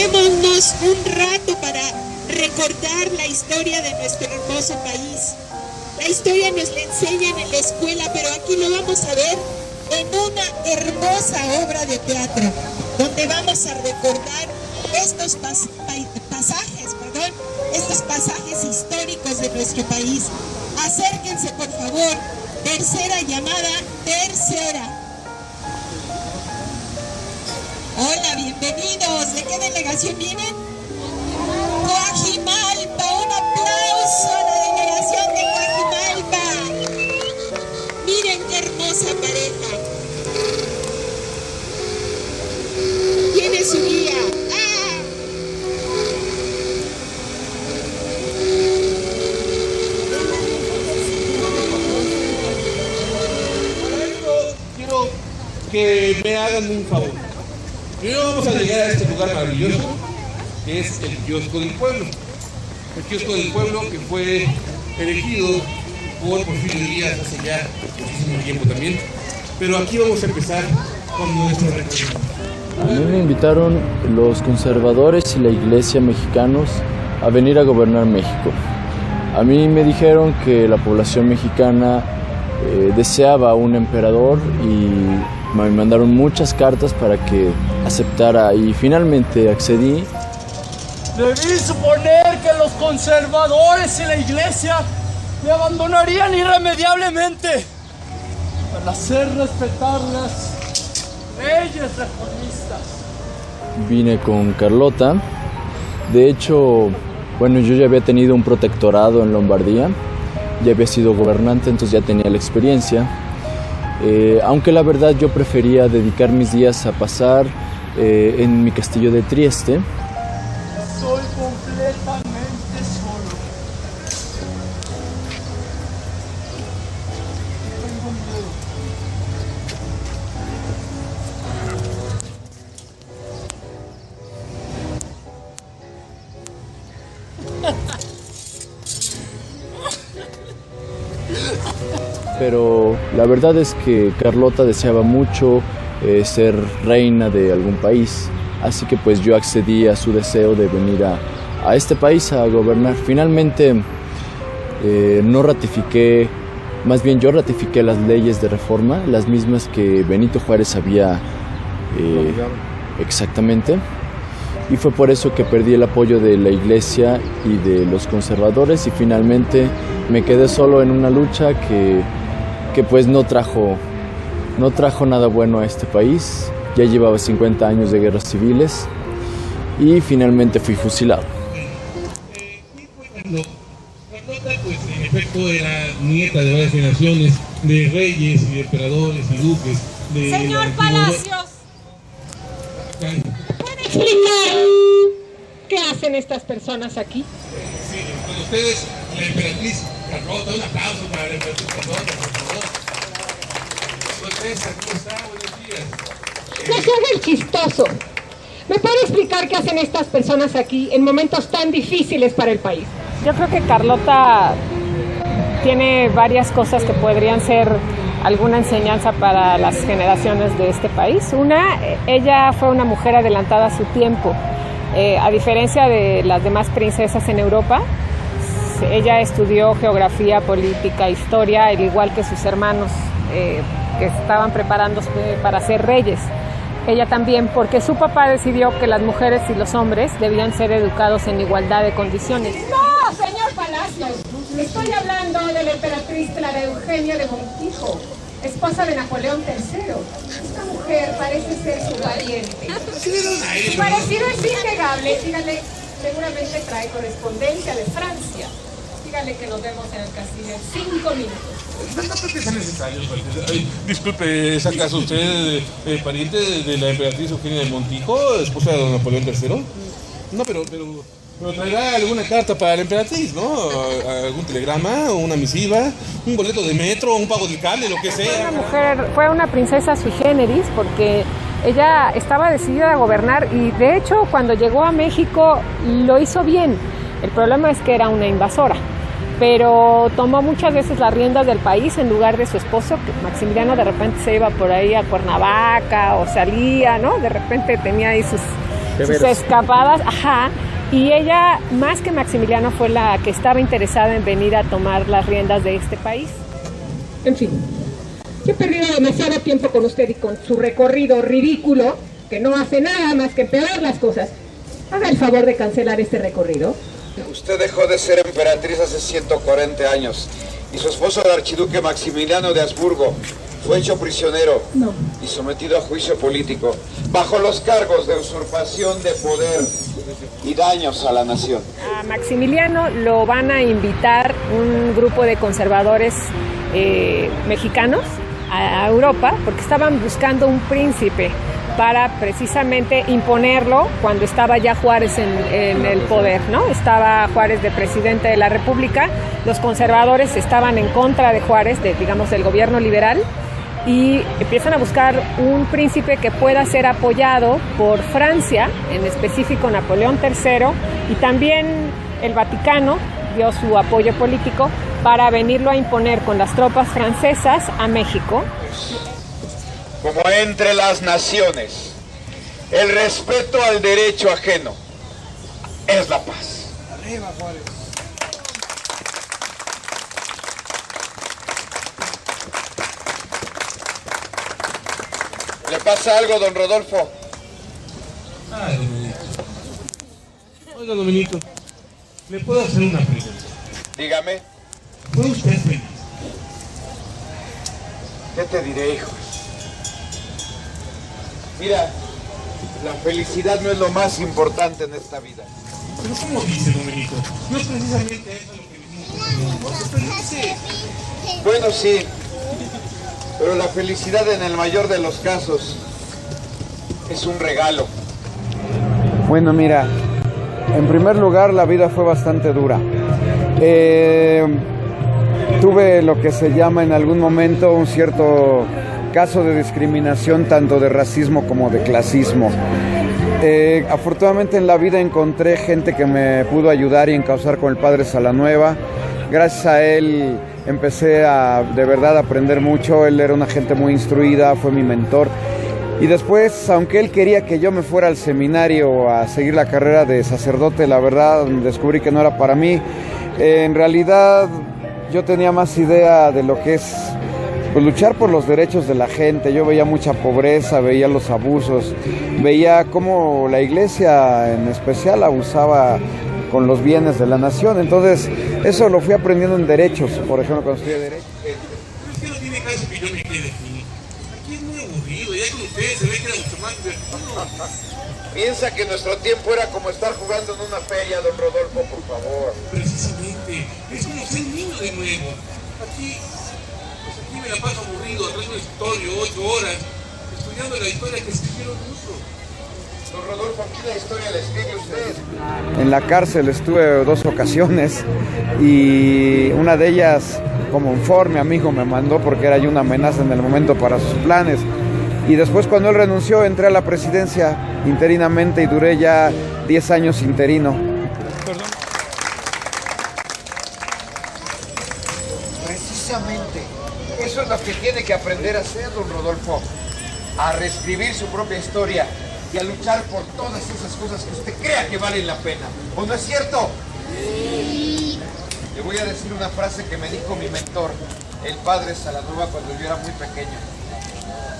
Tomémonos un rato para recordar la historia de nuestro hermoso país. La historia nos la enseñan en la escuela, pero aquí lo vamos a ver en una hermosa obra de teatro, donde vamos a recordar estos pasajes históricos de nuestro país. Acérquense, por favor. Tercera llamada, tercera. Hola, bienvenidos. ¿De qué delegación vienen? Coajimalpa. Un aplauso a la delegación de Coajimalpa. Miren qué hermosa pareja. ¿Quién es su guía? Quiero que me hagan un favor. Primero vamos a llegar a este lugar maravilloso, que es el Kiosco del Pueblo. El Kiosco del Pueblo que fue elegido por Porfirio Díaz hace ya muchísimo tiempo también. Pero aquí vamos a empezar con nuestro recorrido. A mí me invitaron los conservadores y la iglesia mexicanos a venir a gobernar México. A mí me dijeron que la población mexicana deseaba un emperador y me mandaron muchas cartas para que aceptara y finalmente accedí. Debí suponer que los conservadores y la iglesia me abandonarían irremediablemente para hacer respetar las leyes reformistas. Vine con Carlota. De hecho, bueno, yo ya había tenido un protectorado en Lombardía, ya había sido gobernante, entonces ya tenía la experiencia. Aunque la verdad yo prefería dedicar mis días a pasar en mi castillo de Trieste. Soy completamente solo. Tengo miedo. Pero la verdad es que Carlota deseaba mucho ser reina de algún país, así que pues yo accedí a su deseo de venir a este país a gobernar. Finalmente no ratifiqué, más bien yo ratifiqué las leyes de reforma, las mismas que Benito Juárez había exactamente, y fue por eso que perdí el apoyo de la iglesia y de los conservadores y finalmente me quedé solo en una lucha que pues no trajo nada bueno a este país. Ya llevaba 50 años de guerras civiles y finalmente fui fusilado. Carlota, pues en efecto era nieta de varias generaciones de reyes y de emperadores y duques. Señor Palacios, ¿puede explicar qué hacen estas personas aquí? Sí, con ustedes, la emperatriz Carlota. Un aplauso para la emperatriz Carlota, por favor. ¿Cómo está? Buenos días. No se haga el chistoso. ¿Me puede explicar qué hacen estas personas aquí en momentos tan difíciles para el país? Yo creo que Carlota tiene varias cosas que podrían ser alguna enseñanza para las generaciones de este país. Una, ella fue una mujer adelantada a su tiempo. A diferencia de las demás princesas en Europa, ella estudió geografía, política, historia, al igual que sus hermanos que estaban preparándose para ser reyes. Ella también, porque su papá decidió que las mujeres y los hombres debían ser educados en igualdad de condiciones. ¡No, señor Palacios! Estoy hablando de la emperatriz Clara Eugenia de Montijo, esposa de Napoleón III. Esta mujer parece ser su pariente. Su parecido es innegable. Dígale, seguramente trae correspondencia de Francia. Dígale que nos vemos en el castillo en 5 minutos. No creo que sea necesario. Disculpe, ¿es acaso usted pariente de la emperatriz Eugenia de Montijo, esposa de don Napoleón III? No, pero traerá alguna carta para la emperatriz, ¿no? Algún telegrama, una misiva, un boleto de metro, un pago del cable, lo que sea. Fue una princesa sui generis porque ella estaba decidida a gobernar y de hecho cuando llegó a México lo hizo bien. El problema es que era una invasora, pero tomó muchas veces las riendas del país en lugar de su esposo, que Maximiliano de repente se iba por ahí a Cuernavaca o salía, ¿no? De repente tenía ahí sus escapadas, ajá. Y ella, más que Maximiliano, fue la que estaba interesada en venir a tomar las riendas de este país. En fin, yo he perdido demasiado tiempo con usted y con su recorrido ridículo, que no hace nada más que empeorar las cosas. Haga el favor de cancelar este recorrido. Usted dejó de ser emperatriz hace 140 años y su esposo, el archiduque Maximiliano de Habsburgo, fue hecho prisionero y sometido a juicio político bajo los cargos de usurpación de poder y daños a la nación. A Maximiliano lo van a invitar un grupo de conservadores mexicanos a Europa porque estaban buscando un príncipe para precisamente imponerlo cuando estaba ya Juárez en el poder, ¿no? Estaba Juárez de presidente de la República, los conservadores estaban en contra de Juárez, digamos del gobierno liberal, y empiezan a buscar un príncipe que pueda ser apoyado por Francia, en específico Napoleón III, y también el Vaticano dio su apoyo político para venirlo a imponer con las tropas francesas a México. Como entre las naciones, el respeto al derecho ajeno es la paz. Arriba, Juárez. ¿Le pasa algo, don Rodolfo? Ay, Domenito. Oiga, Domenito, ¿me puedo hacer una pregunta? Dígame. ¿Fue usted feliz? ¿Qué te diré, hijo? Mira, la felicidad no es lo más importante en esta vida. Pero ¿cómo dice, Domenito? No es precisamente eso lo que vivimos ser felices. Bueno, sí. Pero la felicidad en el mayor de los casos es un regalo. Bueno, mira, en primer lugar la vida fue bastante dura. Tuve lo que se llama en algún momento un cierto caso de discriminación, tanto de racismo como de clasismo. Afortunadamente en la vida encontré gente que me pudo ayudar y encauzar con el padre Salanueva. Gracias a él empecé a de verdad aprender mucho. Él era una gente muy instruida, fue mi mentor. Y después, aunque él quería que yo me fuera al seminario a seguir la carrera de sacerdote, la verdad descubrí que no era para mí. En realidad yo tenía más idea de lo que es pues, luchar por los derechos de la gente. Yo veía mucha pobreza, veía los abusos, veía cómo la iglesia en especial abusaba con los bienes de la nación. Entonces eso lo fui aprendiendo en derechos, por ejemplo, cuando estudié derecho. Es que no tiene caso que yo me quede aquí. Aquí es muy aburrido, ya con ustedes se ve que era mucho más divertido. Piensa que nuestro tiempo era como estar jugando en una feria, don Rodolfo, por favor. Precisamente, es como ser niño de nuevo. Aquí me la paso aburrido, atrás de un escritorio, 8 horas, estudiando la historia que escribieron mucho. Don Rodolfo, aquí la historia la escribe usted. En la cárcel estuve 2 ocasiones y una de ellas como informe mi amigo me mandó porque era yo una amenaza en el momento para sus planes. Y después cuando él renunció entré a la presidencia interinamente y duré ya 10 años interino. Perdón. Precisamente, eso es lo que tiene que aprender a hacer, don Rodolfo. A reescribir su propia historia y a luchar por todas esas cosas que usted crea que valen la pena. ¿O no es cierto? Sí. Le voy a decir una frase que me dijo mi mentor, el padre Salanueva, cuando yo era muy pequeño,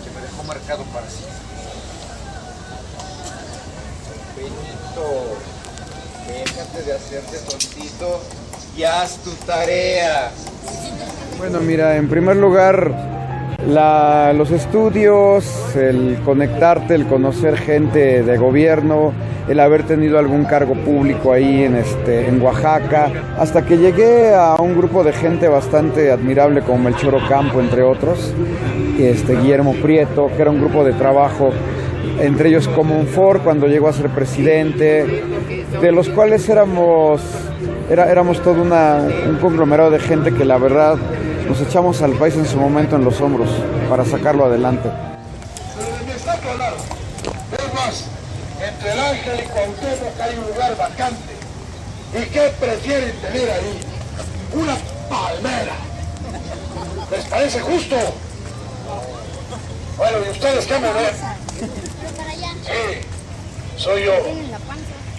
que me dejó marcado para siempre. Benito, déjate de hacerte tontito y haz tu tarea. Bueno, mira, en primer lugar, los estudios, el conectarte, el conocer gente de gobierno, el haber tenido algún cargo público ahí en Oaxaca, hasta que llegué a un grupo de gente bastante admirable como Melchor Ocampo, entre otros, Guillermo Prieto, que era un grupo de trabajo, entre ellos Comonfort cuando llegó a ser presidente, de los cuales éramos todo un conglomerado de gente que la verdad nos echamos al país en su momento en los hombros para sacarlo adelante. Pero de mi estatua al lado, es más, entre el Ángel y Cuauhtémoc hay un lugar vacante. ¿Y qué prefieren tener ahí? Una palmera. ¿Les parece justo? Bueno, ¿y ustedes qué me ven? Sí. Soy yo,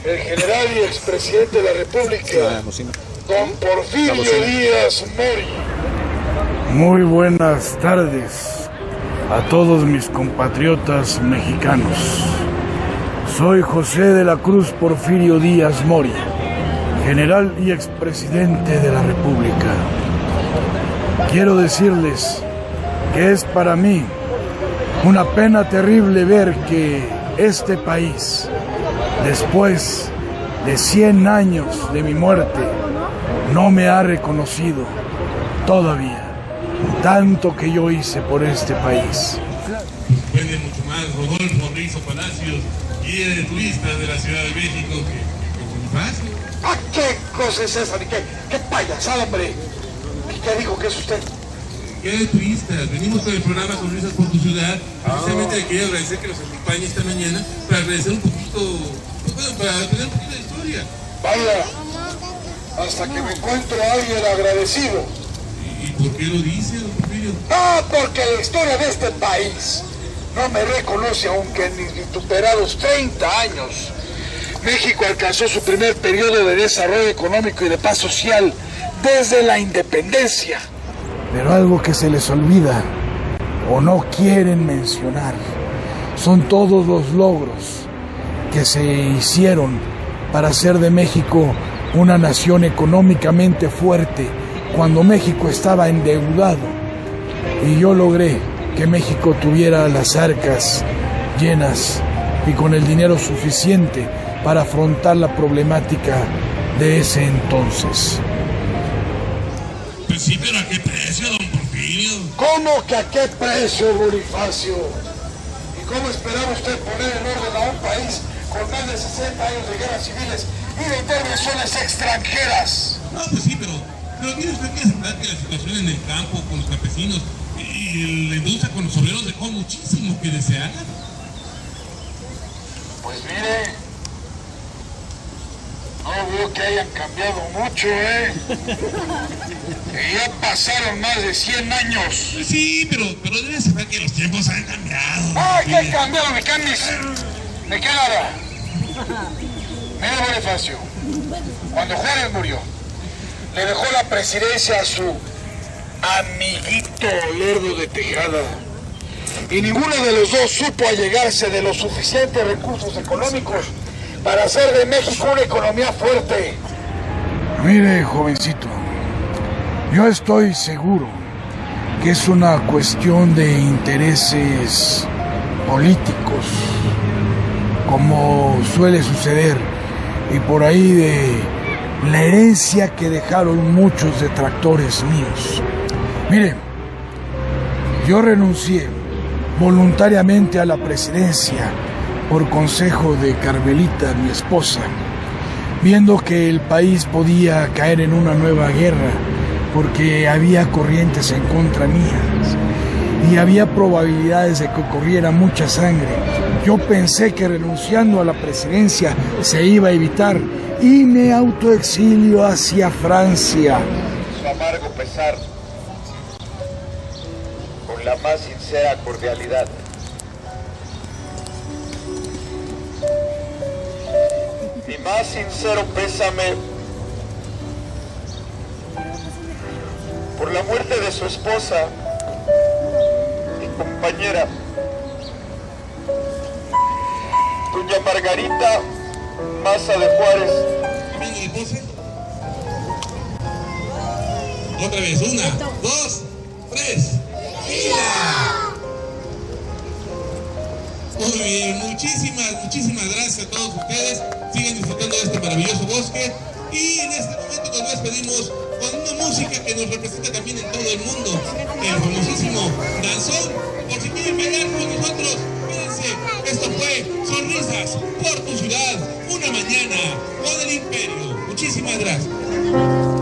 el general y expresidente de la República, don Porfirio Díaz Mori. Muy buenas tardes a todos mis compatriotas mexicanos. Soy José de la Cruz Porfirio Díaz Mori, general y expresidente de la República. Quiero decirles que es para mí una pena terrible ver que este país, después de 100 años de mi muerte, no me ha reconocido todavía tanto que yo hice por este país. Depende mucho más Rodolfo Rizo Palacios, guía de turistas de la Ciudad de México, que fácil. ¿Ah, qué cosa es esa? ¿Qué payasada, hombre? ¿Qué dijo que es usted? Guía de turistas, venimos con el programa Sonrisas por tu Ciudad. Precisamente le quería agradecer que nos acompañe esta mañana para agradecer un poquito, bueno, para tener un poquito de historia. Vaya, hasta que me encuentro a alguien agradecido. ¿Y por qué lo dice, don Porfirio? Porque la historia de este país no me reconoce, aunque en mis vituperados 30 años México alcanzó su primer periodo de desarrollo económico y de paz social desde la independencia. Pero algo que se les olvida o no quieren mencionar son todos los logros que se hicieron para hacer de México una nación económicamente fuerte cuando México estaba endeudado. Y yo logré que México tuviera las arcas llenas y con el dinero suficiente para afrontar la problemática de ese entonces. Pues sí, pero ¿a qué precio, don Porfirio? ¿Cómo que a qué precio, Bonifacio? ¿Y cómo esperaba usted poner en orden a un país con más de 60 años de guerras civiles y de intervenciones extranjeras? No, pues sí, pero mire usted que aceptar que la situación en el campo con los campesinos y la industria con los obreros dejó muchísimo que desear. Pues mire, no veo que hayan cambiado mucho, Que ya pasaron más de 100 años. Pues sí, pero debe saber que los tiempos han cambiado. ¡Ah, qué cambiado! ¿Me cambies? ¿De qué nada? Mira, Bonifacio, cuando Juárez murió, le dejó la presidencia a su amiguito Lerdo de Tejada. Y ninguno de los dos supo allegarse de los suficientes recursos económicos para hacer de México una economía fuerte. Mire, jovencito, yo estoy seguro que es una cuestión de intereses políticos, como suele suceder, y por ahí de la herencia que dejaron muchos detractores míos. Mire, yo renuncié voluntariamente a la presidencia por consejo de Carmelita, mi esposa, viendo que el país podía caer en una nueva guerra porque había corrientes en contra mía y había probabilidades de que corriera mucha sangre. Yo pensé que renunciando a la presidencia se iba a evitar y me autoexilio hacia Francia. Su amargo pesar, con la más sincera cordialidad. Mi más sincero pésame por la muerte de su esposa y compañera, doña Margarita Maza de Juárez. Otra vez, 1, 2, 3. Muy bien, muchísimas gracias a todos ustedes. Sigan disfrutando de este maravilloso bosque. Y en este momento nos despedimos con una música que nos representa también en todo el mundo. El famosísimo danzón. Por si quieren bailar con nosotros, quédense. Esto fue Sonrisas por tu Ciudad. Una mañana con el Imperio. Muchísimas gracias.